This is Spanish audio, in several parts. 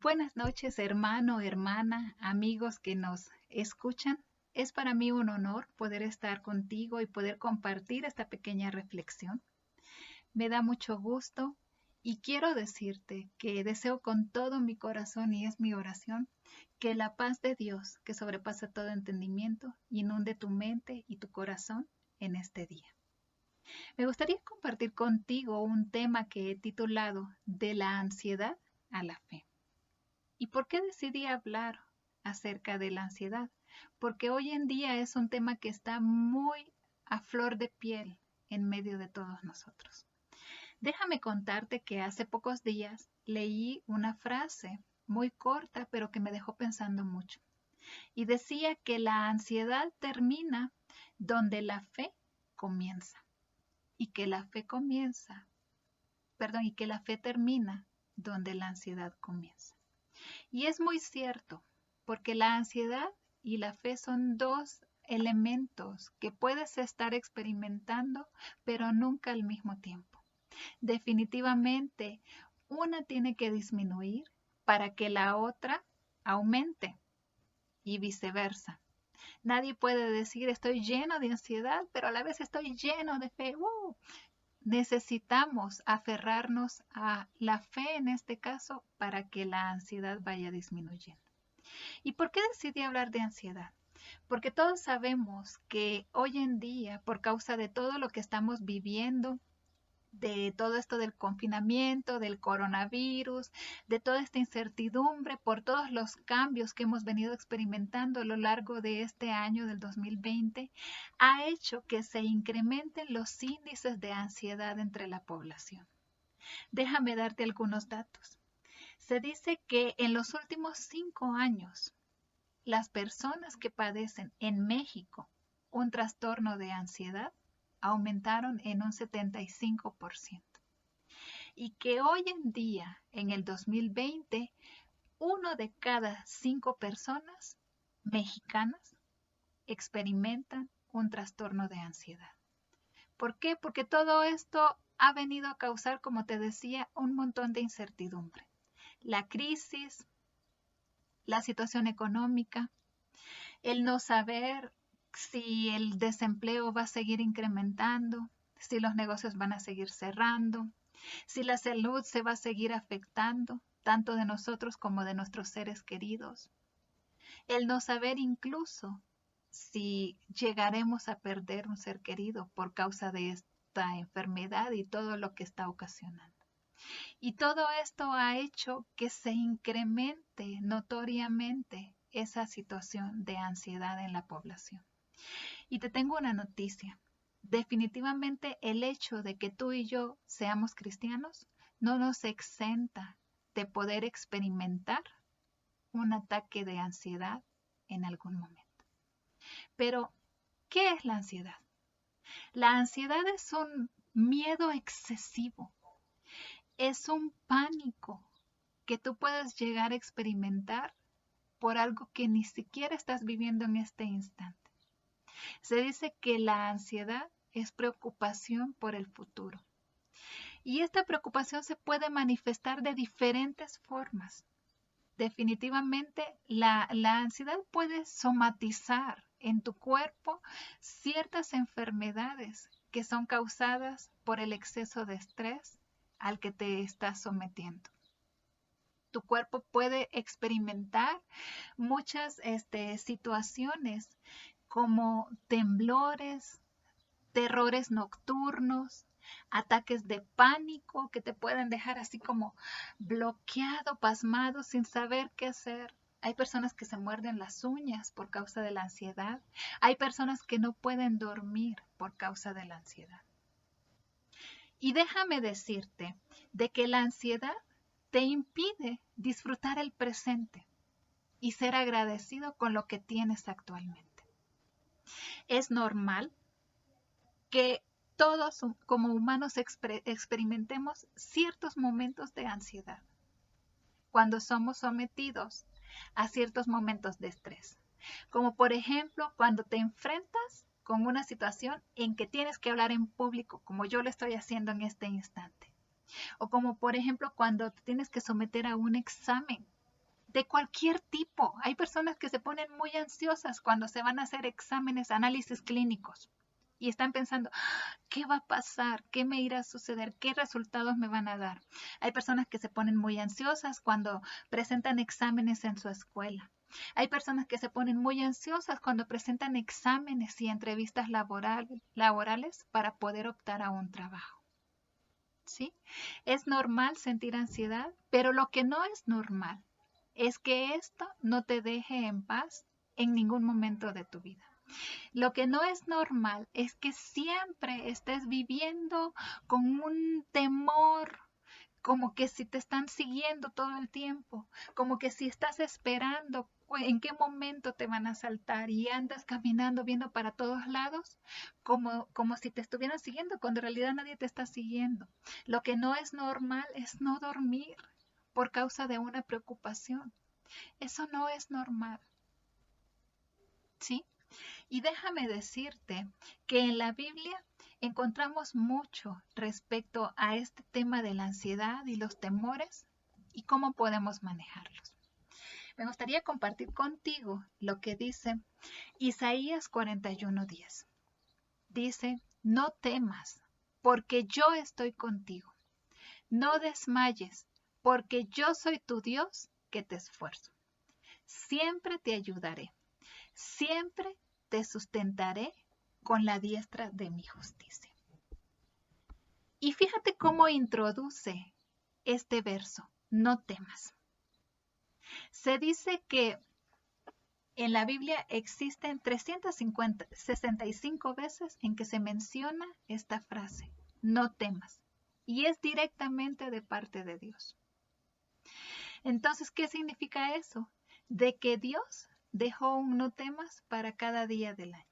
Buenas noches, hermano, hermana, amigos que nos escuchan. Es para mí un honor poder estar contigo y poder compartir esta pequeña reflexión. Me da mucho gusto y quiero decirte que deseo con todo mi corazón y es mi oración que la paz de Dios, que sobrepasa todo entendimiento, inunde tu mente y tu corazón en este día. Me gustaría compartir contigo un tema que he titulado De la ansiedad a la fe. ¿Y por qué decidí hablar acerca de la ansiedad? Porque hoy en día es un tema que está muy a flor de piel en medio de todos nosotros. Déjame contarte que hace pocos días leí una frase muy corta, pero que me dejó pensando mucho. Y decía que la ansiedad termina donde la fe comienza. Y que la fe comienza, perdón, y que la fe termina donde la ansiedad comienza. Y es muy cierto, porque la ansiedad y la fe son dos elementos que puedes estar experimentando, pero nunca al mismo tiempo. Definitivamente, una tiene que disminuir para que la otra aumente y viceversa. Nadie puede decir estoy lleno de ansiedad, pero a la vez estoy lleno de fe. ¡Wow! Necesitamos aferrarnos a la fe en este caso para que la ansiedad vaya disminuyendo. ¿Y por qué decidí hablar de ansiedad? Porque todos sabemos que hoy en día, por causa de todo lo que estamos viviendo, de todo esto del confinamiento, del coronavirus, de toda esta incertidumbre, por todos los cambios que hemos venido experimentando a lo largo de este año del 2020, ha hecho que se incrementen los índices de ansiedad entre la población. Déjame darte algunos datos. Se dice que en los últimos 5 años, las personas que padecen en México un trastorno de ansiedad aumentaron en un 75%. Y que hoy en día, en el 2020, uno de cada 5 personas mexicanas experimentan un trastorno de ansiedad. ¿Por qué? Porque todo esto ha venido a causar, como te decía, un montón de incertidumbre. La crisis, la situación económica, el no saber si el desempleo va a seguir incrementando, si los negocios van a seguir cerrando, si la salud se va a seguir afectando, tanto de nosotros como de nuestros seres queridos. El no saber incluso si llegaremos a perder un ser querido por causa de esta enfermedad y todo lo que está ocasionando. Y todo esto ha hecho que se incremente notoriamente esa situación de ansiedad en la población. Y te tengo una noticia. Definitivamente el hecho de que tú y yo seamos cristianos no nos exenta de poder experimentar un ataque de ansiedad en algún momento. Pero, ¿qué es la ansiedad? La ansiedad es un miedo excesivo, es un pánico que tú puedes llegar a experimentar por algo que ni siquiera estás viviendo en este instante. Se dice que la ansiedad es preocupación por el futuro. Y esta preocupación se puede manifestar de diferentes formas. Definitivamente, la ansiedad puede somatizar en tu cuerpo ciertas enfermedades que son causadas por el exceso de estrés al que te estás sometiendo. Tu cuerpo puede experimentar muchas situaciones como temblores, terrores nocturnos, ataques de pánico que te pueden dejar así como bloqueado, pasmado, sin saber qué hacer. Hay personas que se muerden las uñas por causa de la ansiedad. Hay personas que no pueden dormir por causa de la ansiedad. Y déjame decirte de que la ansiedad te impide disfrutar el presente y ser agradecido con lo que tienes actualmente. Es normal que todos como humanos experimentemos ciertos momentos de ansiedad cuando somos sometidos a ciertos momentos de estrés. Como por ejemplo cuando te enfrentas con una situación en que tienes que hablar en público, como yo lo estoy haciendo en este instante. O como por ejemplo cuando te tienes que someter a un examen de cualquier tipo. Hay personas que se ponen muy ansiosas cuando se van a hacer exámenes, análisis clínicos y están pensando, ¿qué va a pasar? ¿Qué me irá a suceder? ¿Qué resultados me van a dar? Hay personas que se ponen muy ansiosas cuando presentan exámenes en su escuela. Hay personas que se ponen muy ansiosas cuando presentan exámenes y entrevistas laborales para poder optar a un trabajo. ¿Sí? Es normal sentir ansiedad, pero lo que no es normal es que esto no te deje en paz en ningún momento de tu vida. Lo que no es normal es que siempre estés viviendo con un temor, como que si te están siguiendo todo el tiempo, como que si estás esperando en qué momento te van a saltar y andas caminando viendo para todos lados, como si te estuvieran siguiendo, cuando en realidad nadie te está siguiendo. Lo que no es normal es no dormir por causa de una preocupación. Eso no es normal, ¿sí? Y déjame decirte que en la Biblia encontramos mucho respecto a este tema de la ansiedad y los temores y cómo podemos manejarlos. Me gustaría compartir contigo lo que dice Isaías 41:10. Dice, no temas, porque yo estoy contigo. No desmayes, porque yo soy tu Dios que te esfuerzo. Siempre te ayudaré. Siempre te sustentaré con la diestra de mi justicia. Y fíjate cómo introduce este verso, no temas. Se dice que en la Biblia existen 365 veces en que se menciona esta frase, no temas. Y es directamente de parte de Dios. Entonces, ¿qué significa eso? De que Dios dejó un no temas para cada día del año.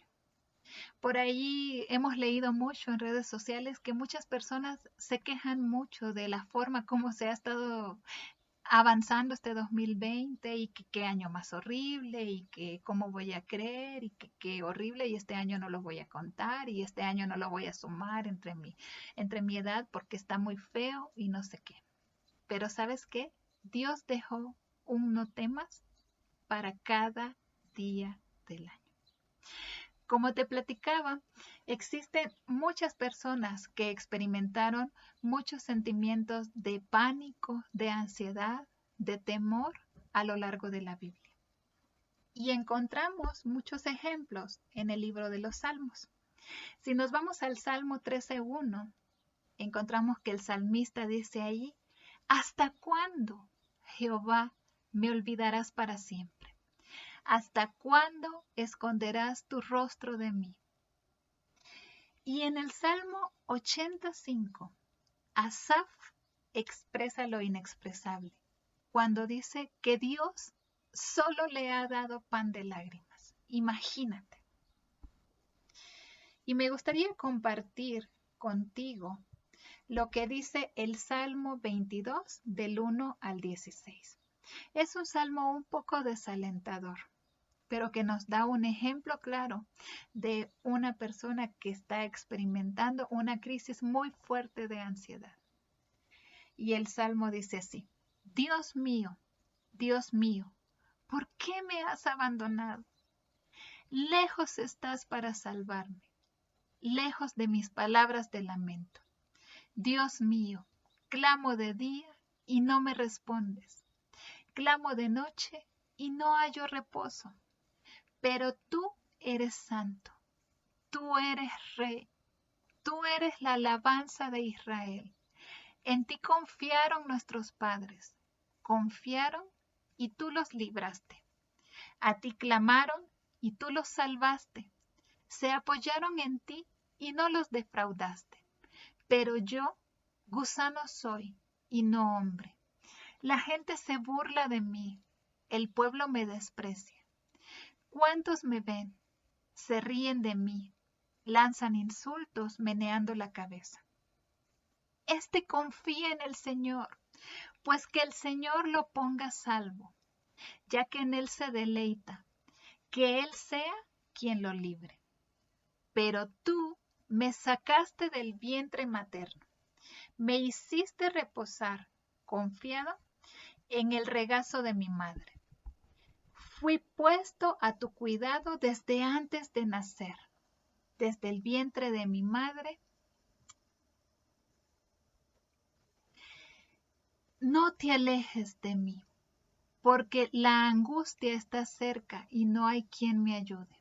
Por ahí hemos leído mucho en redes sociales que muchas personas se quejan mucho de la forma como se ha estado avanzando este 2020 y que qué año más horrible y que cómo voy a creer y que qué horrible y este año no lo voy a contar y este año no lo voy a sumar entre mi edad porque está muy feo y no sé qué. Pero ¿sabes qué? Dios dejó un no temas para cada día del año. Como te platicaba, existen muchas personas que experimentaron muchos sentimientos de pánico, de ansiedad, de temor a lo largo de la Biblia. Y encontramos muchos ejemplos en el libro de los Salmos. Si nos vamos al Salmo 13:1, encontramos que el salmista dice ahí, ¿hasta cuándo, Jehová, me olvidarás para siempre? ¿Hasta cuándo esconderás tu rostro de mí? Y en el Salmo 85, Asaf expresa lo inexpresable, cuando dice que Dios solo le ha dado pan de lágrimas. Imagínate. Y me gustaría compartir contigo lo que dice el Salmo 22 del 1 al 16. Es un salmo un poco desalentador, pero que nos da un ejemplo claro de una persona que está experimentando una crisis muy fuerte de ansiedad. Y el salmo dice así, Dios mío, ¿por qué me has abandonado? Lejos estás para salvarme, lejos de mis palabras de lamento. Dios mío, clamo de día y no me respondes. Clamo de noche y no hallo reposo. Pero tú eres santo, tú eres rey, tú eres la alabanza de Israel. En ti confiaron nuestros padres, confiaron y tú los libraste. A ti clamaron y tú los salvaste. Se apoyaron en ti y no los defraudaste. Pero yo, gusano soy y no hombre. La gente se burla de mí, el pueblo me desprecia. ¿Cuántos me ven? Se ríen de mí, lanzan insultos meneando la cabeza. Este confía en el Señor, pues que el Señor lo ponga a salvo, ya que en él se deleita, que él sea quien lo libre. Pero tú me sacaste del vientre materno, me hiciste reposar, confiado, en el regazo de mi madre. Fui puesto a tu cuidado desde antes de nacer, desde el vientre de mi madre. No te alejes de mí, porque la angustia está cerca y no hay quien me ayude.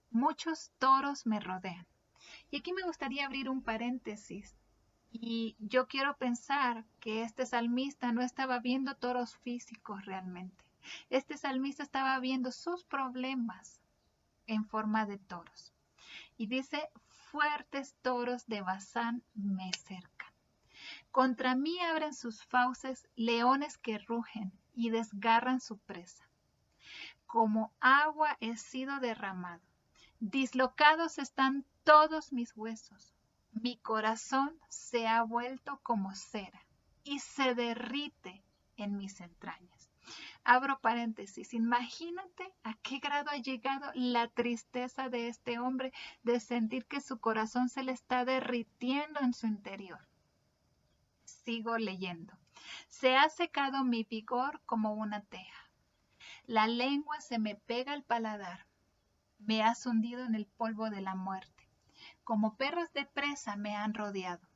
Muchos toros me rodean. Y aquí me gustaría abrir un paréntesis. Y yo quiero pensar que este salmista no estaba viendo toros físicos realmente. Este salmista estaba viendo sus problemas en forma de toros. Y dice, fuertes toros de Basán me cercan. Contra mí abren sus fauces leones que rugen y desgarran su presa. Como agua he sido derramado. Dislocados están todos mis huesos. Mi corazón se ha vuelto como cera y se derrite en mis entrañas. Abro paréntesis, imagínate a qué grado ha llegado la tristeza de este hombre de sentir que su corazón se le está derritiendo en su interior. Sigo leyendo. Se ha secado mi vigor como una teja. La lengua se me pega al paladar. Me has hundido en el polvo de la muerte. Como perros de presa me han rodeado.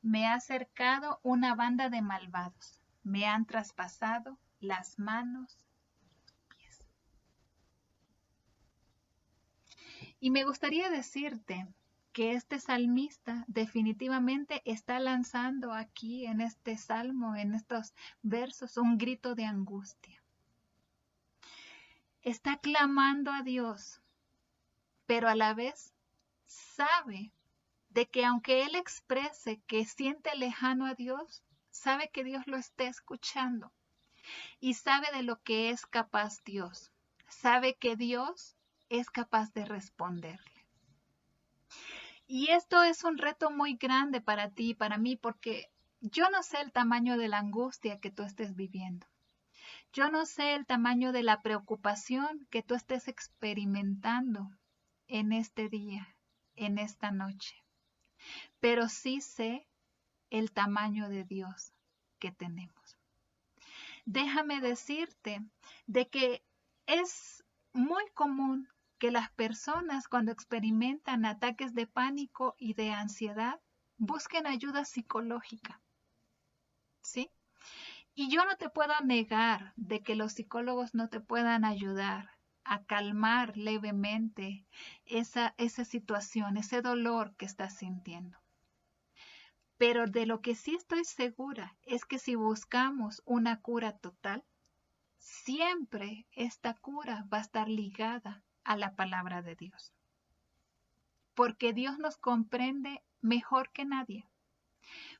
Me ha cercado una banda de malvados. Me han traspasado las manos y pies. Y me gustaría decirte que este salmista definitivamente está lanzando aquí en este salmo, en estos versos, un grito de angustia. Está clamando a Dios, pero a la vez sabe de que aunque él exprese que siente lejano a Dios, sabe que Dios lo está escuchando y sabe de lo que es capaz Dios. Sabe que Dios es capaz de responderle. Y esto es un reto muy grande para ti y para mí porque yo no sé el tamaño de la angustia que tú estés viviendo. Yo no sé el tamaño de la preocupación que tú estés experimentando en este día, en esta noche. Pero sí sé el tamaño de Dios que tenemos. Déjame decirte de que es muy común que las personas cuando experimentan ataques de pánico y de ansiedad busquen ayuda psicológica, ¿sí? Y yo no te puedo negar de que los psicólogos no te puedan ayudar a calmar levemente esa situación, ese dolor que estás sintiendo. Pero de lo que sí estoy segura es que si buscamos una cura total, siempre esta cura va a estar ligada a la palabra de Dios. Porque Dios nos comprende mejor que nadie.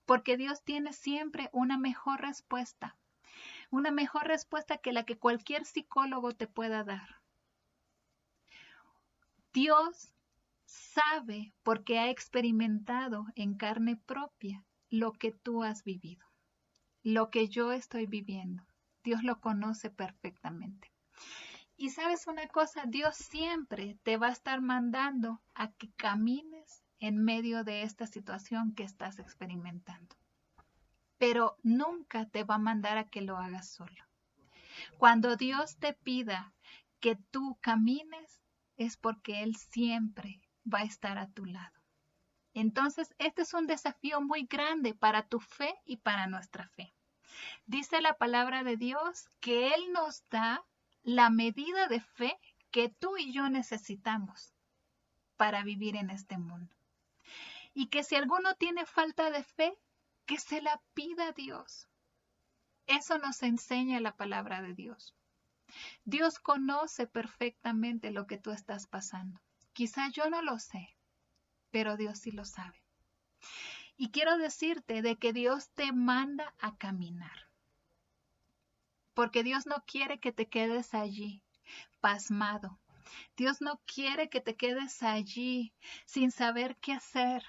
Porque Dios tiene siempre una mejor respuesta que la que cualquier psicólogo te pueda dar. Dios sabe porque ha experimentado en carne propia lo que tú has vivido, lo que yo estoy viviendo. Dios lo conoce perfectamente. Y sabes una cosa, Dios siempre te va a estar mandando a que camines en medio de esta situación que estás experimentando. Pero nunca te va a mandar a que lo hagas solo. Cuando Dios te pida que tú camines, es porque Él siempre va a estar a tu lado. Entonces, este es un desafío muy grande para tu fe y para nuestra fe. Dice la palabra de Dios que Él nos da la medida de fe que tú y yo necesitamos para vivir en este mundo. Y que si alguno tiene falta de fe, que se la pida a Dios. Eso nos enseña la palabra de Dios. Dios conoce perfectamente lo que tú estás pasando. Quizá yo no lo sé, pero Dios sí lo sabe. Y quiero decirte de que Dios te manda a caminar. Porque Dios no quiere que te quedes allí, pasmado. Dios no quiere que te quedes allí sin saber qué hacer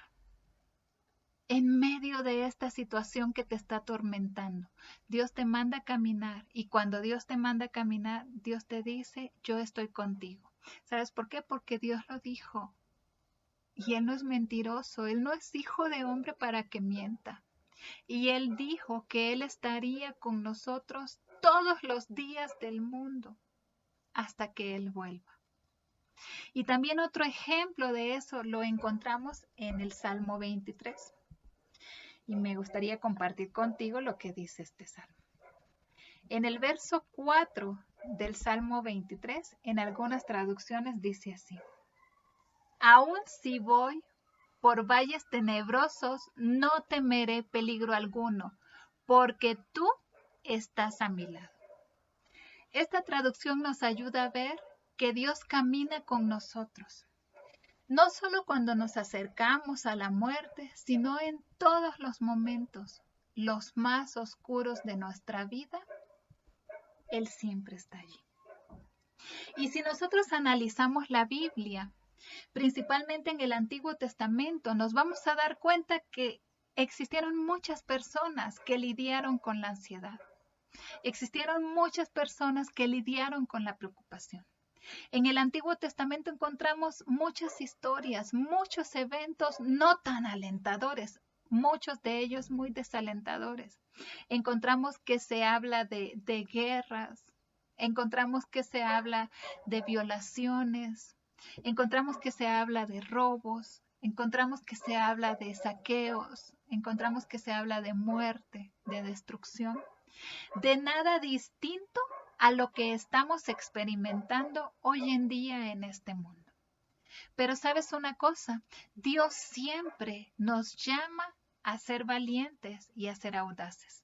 en medio de esta situación que te está atormentando. Dios te manda a caminar y cuando Dios te manda a caminar, Dios te dice, yo estoy contigo. ¿Sabes por qué? Porque Dios lo dijo. Y Él no es mentiroso, Él no es hijo de hombre para que mienta. Y Él dijo que Él estaría con nosotros todos los días del mundo hasta que Él vuelva. Y también otro ejemplo de eso lo encontramos en el Salmo 23. Y me gustaría compartir contigo lo que dice este salmo. En el verso 4 del Salmo 23, en algunas traducciones dice así: Aun si voy por valles tenebrosos, no temeré peligro alguno, porque tú estás a mi lado. Esta traducción nos ayuda a ver que Dios camina con nosotros, no solo cuando nos acercamos a la muerte, sino en todos los momentos, los más oscuros de nuestra vida. Él siempre está allí. Y si nosotros analizamos la Biblia, principalmente en el Antiguo Testamento, nos vamos a dar cuenta que existieron muchas personas que lidiaron con la ansiedad. Existieron muchas personas que lidiaron con la preocupación. En el Antiguo Testamento encontramos muchas historias, muchos eventos no tan alentadores, muchos de ellos muy desalentadores. Encontramos que se habla de guerras, encontramos que se habla de violaciones, encontramos que se habla de robos, encontramos que se habla de saqueos, encontramos que se habla de muerte, de destrucción, de nada distinto a lo que estamos experimentando hoy en día en este mundo. Pero sabes una cosa, Dios siempre nos llama a ser valientes y a ser audaces.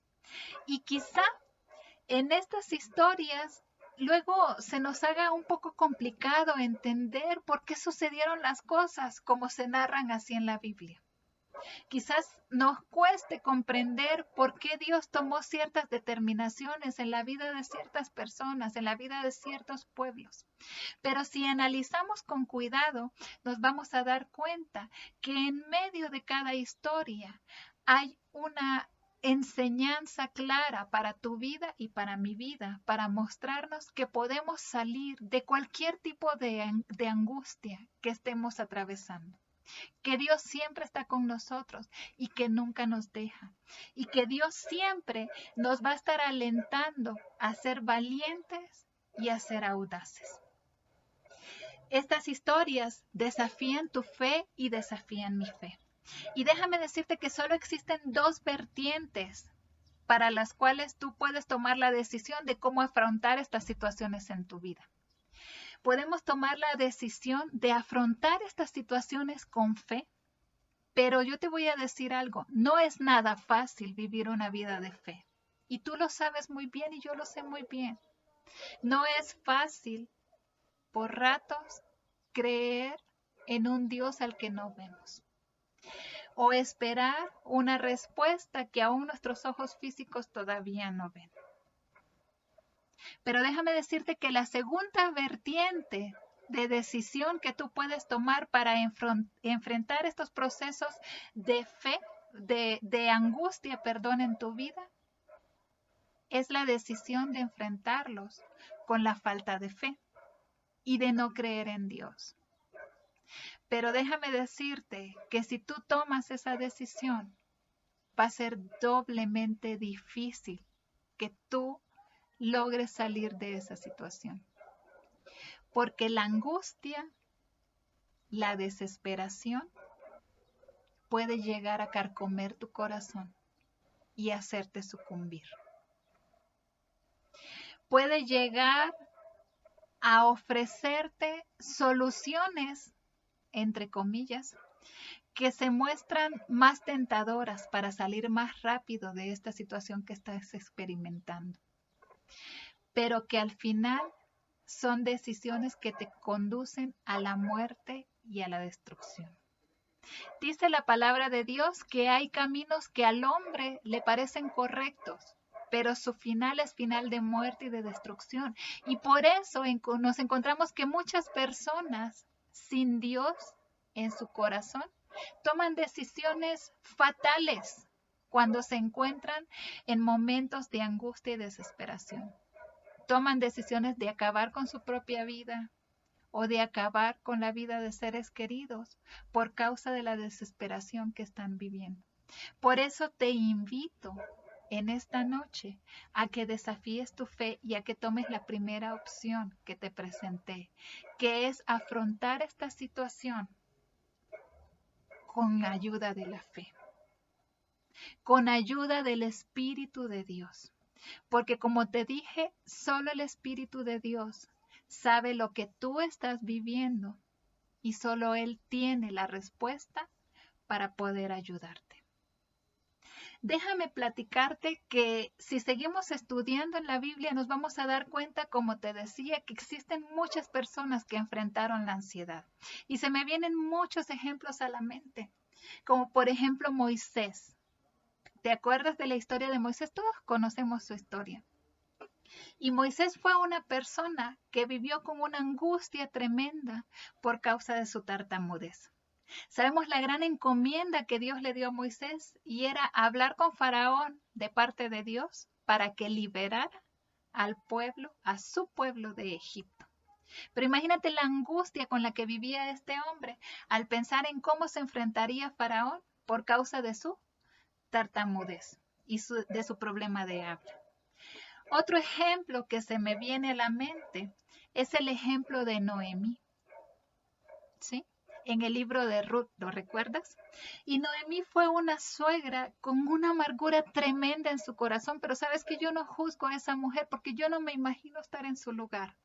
Y quizá en estas historias luego se nos haga un poco complicado entender por qué sucedieron las cosas como se narran así en la Biblia. Quizás nos cueste comprender por qué Dios tomó ciertas determinaciones en la vida de ciertas personas, en la vida de ciertos pueblos. Pero si analizamos con cuidado, nos vamos a dar cuenta que en medio de cada historia hay una enseñanza clara para tu vida y para mi vida, para mostrarnos que podemos salir de cualquier tipo de angustia que estemos atravesando. Que Dios siempre está con nosotros y que nunca nos deja. Y que Dios siempre nos va a estar alentando a ser valientes y a ser audaces. Estas historias desafían tu fe y desafían mi fe. Y déjame decirte que solo existen dos vertientes para las cuales tú puedes tomar la decisión de cómo afrontar estas situaciones en tu vida. Podemos tomar la decisión de afrontar estas situaciones con fe, pero yo te voy a decir algo, no es nada fácil vivir una vida de fe. Y tú lo sabes muy bien y yo lo sé muy bien. No es fácil por ratos creer en un Dios al que no vemos. O esperar una respuesta que aún nuestros ojos físicos todavía no ven. Pero déjame decirte que la segunda vertiente de decisión que tú puedes tomar para enfrentar estos procesos de fe, de angustia, en tu vida, es la decisión de enfrentarlos con la falta de fe y de no creer en Dios. Pero déjame decirte que si tú tomas esa decisión, va a ser doblemente difícil que tú logres salir de esa situación. Porque la angustia, la desesperación, puede llegar a carcomer tu corazón y hacerte sucumbir. Puede llegar a ofrecerte soluciones, entre comillas, que se muestran más tentadoras para salir más rápido de esta situación que estás experimentando, pero que al final son decisiones que te conducen a la muerte y a la destrucción. Dice la palabra de Dios que hay caminos que al hombre le parecen correctos, pero su final es final de muerte y de destrucción. Y por eso nos encontramos que muchas personas sin Dios en su corazón toman decisiones fatales cuando se encuentran en momentos de angustia y desesperación. Toman decisiones de acabar con su propia vida o de acabar con la vida de seres queridos por causa de la desesperación que están viviendo. Por eso te invito en esta noche a que desafíes tu fe y a que tomes la primera opción que te presenté, que es afrontar esta situación con ayuda de la fe, con ayuda del Espíritu de Dios. Porque como te dije, solo el Espíritu de Dios sabe lo que tú estás viviendo y solo Él tiene la respuesta para poder ayudarte. Déjame platicarte que si seguimos estudiando en la Biblia nos vamos a dar cuenta, como te decía, que existen muchas personas que enfrentaron la ansiedad. Y se me vienen muchos ejemplos a la mente, como por ejemplo Moisés. ¿Te acuerdas de la historia de Moisés? Todos conocemos su historia. Y Moisés fue una persona que vivió con una angustia tremenda por causa de su tartamudez. Sabemos la gran encomienda que Dios le dio a Moisés y era hablar con Faraón de parte de Dios para que liberara al pueblo, a su pueblo de Egipto. Pero imagínate la angustia con la que vivía este hombre al pensar en cómo se enfrentaría a Faraón por causa de su tartamudez y de su problema de habla. Otro ejemplo que se me viene a la mente es el ejemplo de Noemí, ¿sí? En el libro de Ruth, ¿lo recuerdas? Y Noemí fue una suegra con una amargura tremenda en su corazón, pero sabes que yo no juzgo a esa mujer porque yo no me imagino estar en su lugar.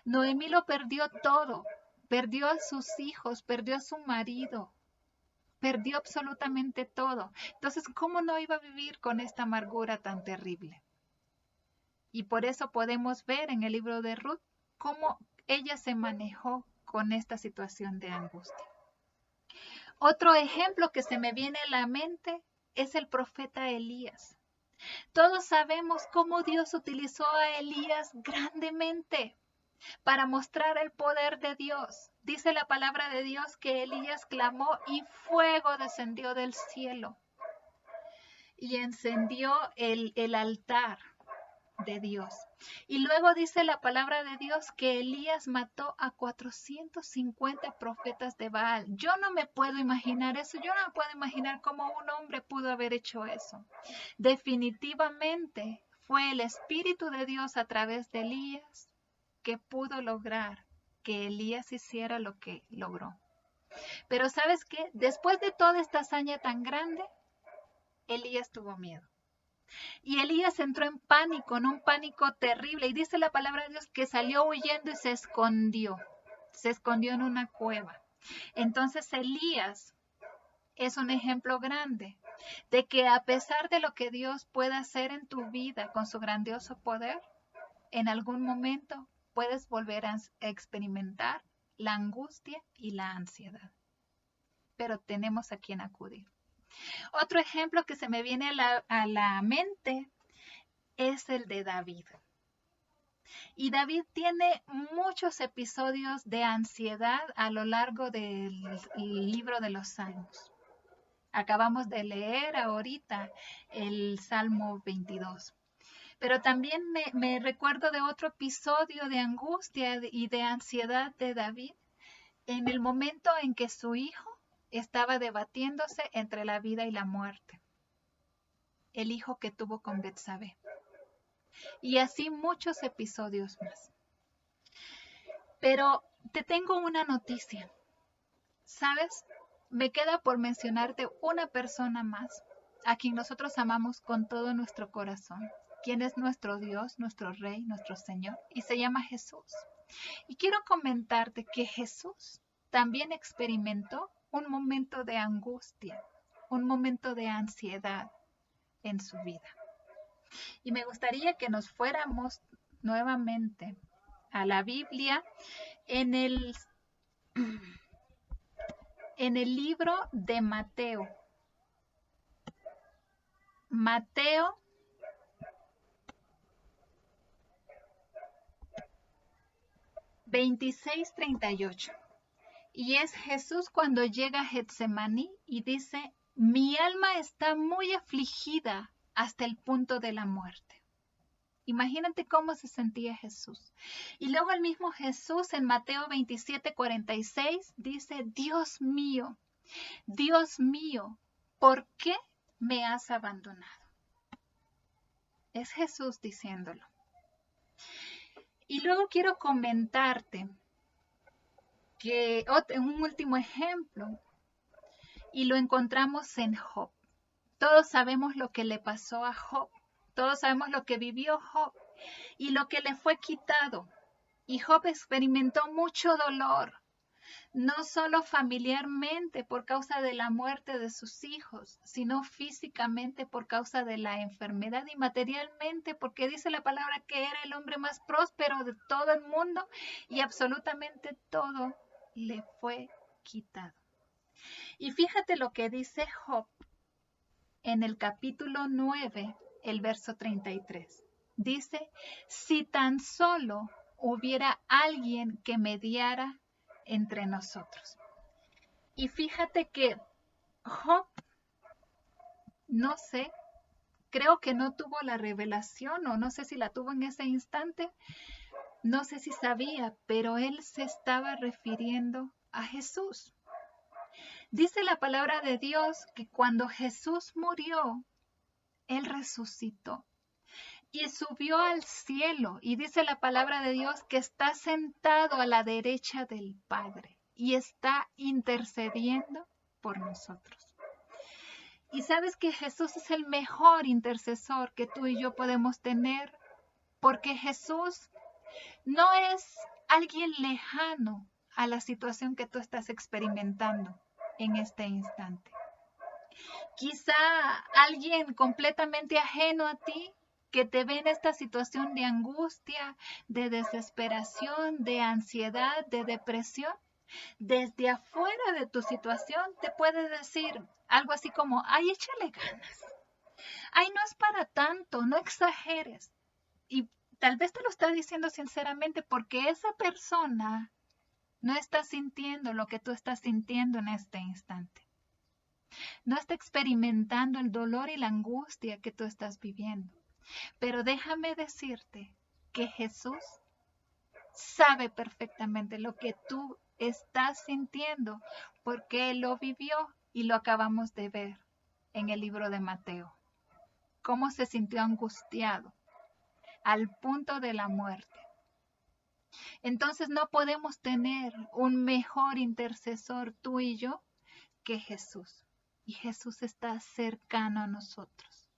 Noemí lo perdió todo, perdió a sus hijos, perdió a su marido, perdió absolutamente todo. Entonces, ¿cómo no iba a vivir con esta amargura tan terrible? Y por eso podemos ver en el libro de Ruth cómo ella se manejó con esta situación de angustia. Otro ejemplo que se me viene a la mente es el profeta Elías. Todos sabemos cómo Dios utilizó a Elías grandemente para mostrar el poder de Dios. Dice la palabra de Dios que Elías clamó y fuego descendió del cielo y encendió el altar de Dios. Y luego dice la palabra de Dios que Elías mató a 450 profetas de Baal. Yo no me puedo imaginar eso, yo no me puedo imaginar cómo un hombre pudo haber hecho eso. Definitivamente fue el Espíritu de Dios a través de Elías que pudo lograr que Elías hiciera lo que logró. Pero ¿sabes qué? Después de toda esta hazaña tan grande, Elías tuvo miedo. Y Elías entró en pánico, en un pánico terrible. Y dice la palabra de Dios que salió huyendo y se escondió. Se escondió en una cueva. Entonces Elías es un ejemplo grande de que a pesar de lo que Dios pueda hacer en tu vida con su grandioso poder, en algún momento puedes volver a experimentar la angustia y la ansiedad. Pero tenemos a quien acudir. Otro ejemplo que se me viene a la mente es el de David. Y David tiene muchos episodios de ansiedad a lo largo del libro de los Salmos. Acabamos de leer ahorita el Salmo 22. Pero también me recuerdo de otro episodio de angustia y de ansiedad de David en el momento en que su hijo estaba debatiéndose entre la vida y la muerte. El hijo que tuvo con Betsabé. Y así muchos episodios más. Pero te tengo una noticia. ¿Sabes? Me queda por mencionarte una persona más a quien nosotros amamos con todo nuestro corazón, quien es nuestro Dios, nuestro Rey, nuestro Señor, y se llama Jesús. Y quiero comentarte que Jesús también experimentó un momento de angustia, un momento de ansiedad en su vida. Y me gustaría que nos fuéramos nuevamente a la Biblia en el libro de Mateo. Mateo 26:38. Y es Jesús cuando llega a Getsemaní y dice, mi alma está muy afligida hasta el punto de la muerte. Imagínate cómo se sentía Jesús. Y luego el mismo Jesús en Mateo 27:46 dice, Dios mío, ¿por qué me has abandonado. Es Jesús diciéndolo. Y luego quiero comentarte que un último ejemplo, y lo encontramos en Job. Todos sabemos lo que le pasó a Job. Todos sabemos lo que vivió Job y lo que le fue quitado. Y Job experimentó mucho dolor, no solo familiarmente por causa de la muerte de sus hijos, sino físicamente por causa de la enfermedad y materialmente porque dice la palabra que era el hombre más próspero de todo el mundo y absolutamente todo le fue quitado. Y fíjate lo que dice Job en el capítulo 9, el verso 33. Dice, si tan solo hubiera alguien que mediara entre nosotros. Y fíjate que Job, no sé, creo que no tuvo la revelación o no sé si la tuvo en ese instante, no sé si sabía, pero él se estaba refiriendo a Jesús. Dice la palabra de Dios que cuando Jesús murió, él resucitó y subió al cielo. Y dice la palabra de Dios que está sentado a la derecha del Padre y está intercediendo por nosotros. Y sabes que Jesús es el mejor intercesor que tú y yo podemos tener, porque Jesús no es alguien lejano a la situación que tú estás experimentando en este instante. Quizá alguien completamente ajeno a ti que te ve en esta situación de angustia, de desesperación, de ansiedad, de depresión, desde afuera de tu situación te puede decir algo así como, ay, échale ganas, ay, no es para tanto, no exageres. Y tal vez te lo está diciendo sinceramente porque esa persona no está sintiendo lo que tú estás sintiendo en este instante. No está experimentando el dolor y la angustia que tú estás viviendo. Pero déjame decirte que Jesús sabe perfectamente lo que tú estás sintiendo porque Él lo vivió y lo acabamos de ver en el libro de Mateo. Cómo se sintió angustiado al punto de la muerte. Entonces no podemos tener un mejor intercesor tú y yo que Jesús. Y Jesús está cercano a nosotros.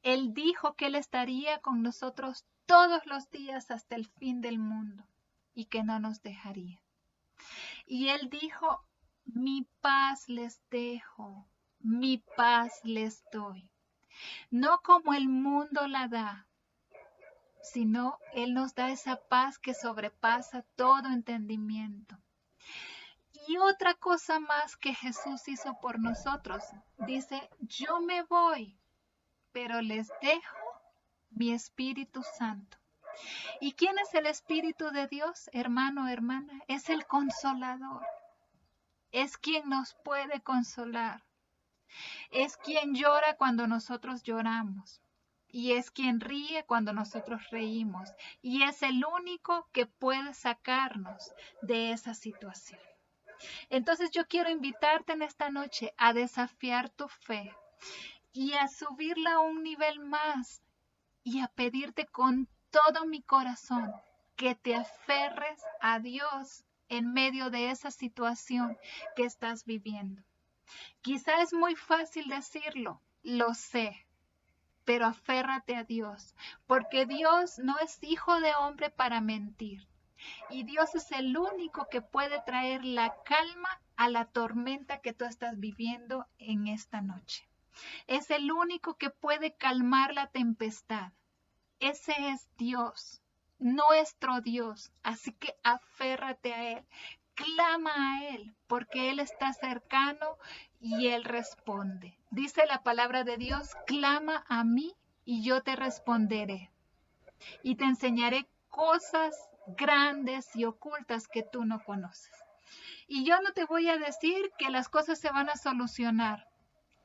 Él dijo que Él estaría con nosotros todos los días hasta el fin del mundo y que no nos dejaría. Y Él dijo, mi paz les dejo, mi paz les doy. No como el mundo la da, sino Él nos da esa paz que sobrepasa todo entendimiento. Y otra cosa más que Jesús hizo por nosotros, dice, yo me voy, pero les dejo mi Espíritu Santo. ¿Y quién es el Espíritu de Dios, hermano, hermana? Es el Consolador. Es quien nos puede consolar. Es quien llora cuando nosotros lloramos. Y es quien ríe cuando nosotros reímos. Y es el único que puede sacarnos de esa situación. Entonces yo quiero invitarte en esta noche a desafiar tu fe y a subirla a un nivel más y a pedirte con todo mi corazón que te aferres a Dios en medio de esa situación que estás viviendo. Quizá es muy fácil decirlo, lo sé, pero aférrate a Dios, porque Dios no es hijo de hombre para mentir. Y Dios es el único que puede traer la calma a la tormenta que tú estás viviendo en esta noche. Es el único que puede calmar la tempestad. Ese es Dios, nuestro Dios. Así que aférrate a Él, clama a Él, porque Él está cercano y Él responde. Dice la palabra de Dios, clama a mí y yo te responderé. Y te enseñaré cosas grandes y ocultas que tú no conoces. Y yo no te voy a decir que las cosas se van a solucionar.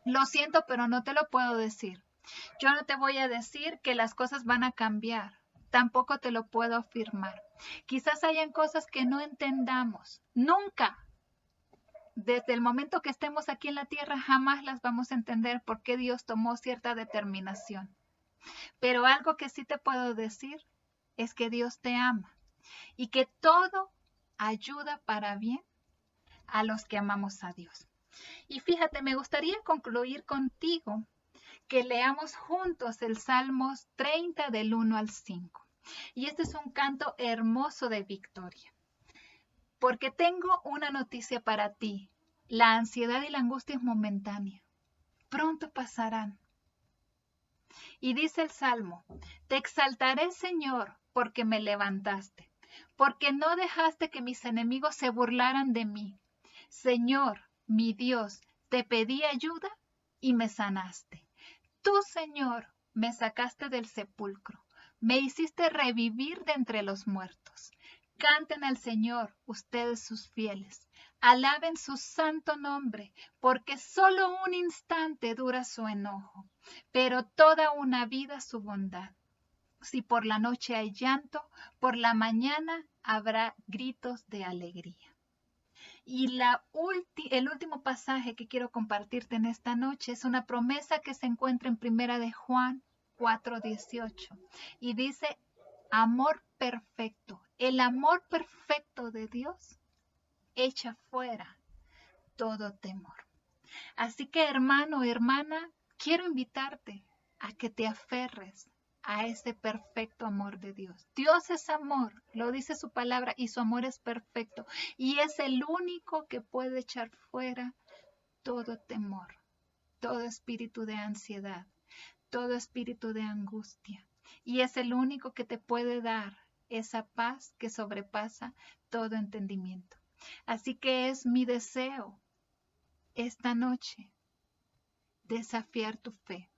Lo siento, pero no te lo puedo decir. Yo no te voy a decir que las cosas van a cambiar. Tampoco te lo puedo afirmar. Quizás hayan cosas que no entendamos. Nunca. desde el momento que estemos aquí en la tierra jamás las vamos a entender por qué Dios tomó cierta determinación. Pero algo que sí te puedo decir es que Dios te ama y que todo ayuda para bien a los que amamos a Dios. Y fíjate, me gustaría concluir contigo que leamos juntos el Salmos 30 del 1 al 5. Y este es un canto hermoso de victoria. Porque tengo una noticia para ti. La ansiedad y la angustia es momentánea. Pronto pasarán. Y dice el Salmo, te exaltaré, Señor, porque me levantaste, porque no dejaste que mis enemigos se burlaran de mí. Señor, mi Dios, te pedí ayuda y me sanaste. Tú, Señor, me sacaste del sepulcro, me hiciste revivir de entre los muertos. Canten al Señor, ustedes sus fieles. Alaben su santo nombre, porque solo un instante dura su enojo, pero toda una vida su bondad. Si por la noche hay llanto, por la mañana habrá gritos de alegría. Y el último pasaje que quiero compartirte en esta noche es una promesa que se encuentra en Primera de Juan 4:18 y dice, amor perfecto. El amor perfecto de Dios echa fuera todo temor. Así que hermano, hermana, quiero invitarte a que te aferres a ese perfecto amor de Dios. Dios es amor, lo dice su palabra, y su amor es perfecto. Y es el único que puede echar fuera todo temor, todo espíritu de ansiedad, todo espíritu de angustia. Y es el único que te puede dar esa paz que sobrepasa todo entendimiento. Así que es mi deseo esta noche desafiar tu fe,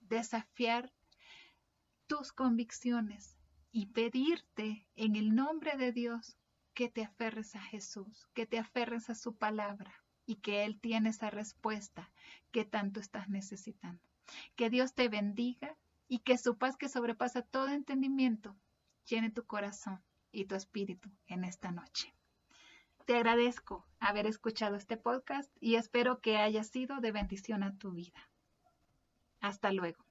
desafiar tus convicciones y pedirte en el nombre de Dios que te aferres a Jesús, que te aferres a su palabra y que Él tiene esa respuesta que tanto estás necesitando. Que Dios te bendiga y que su paz que sobrepasa todo entendimiento llene tu corazón y tu espíritu en esta noche. Te agradezco haber escuchado este podcast y espero que haya sido de bendición a tu vida. Hasta luego.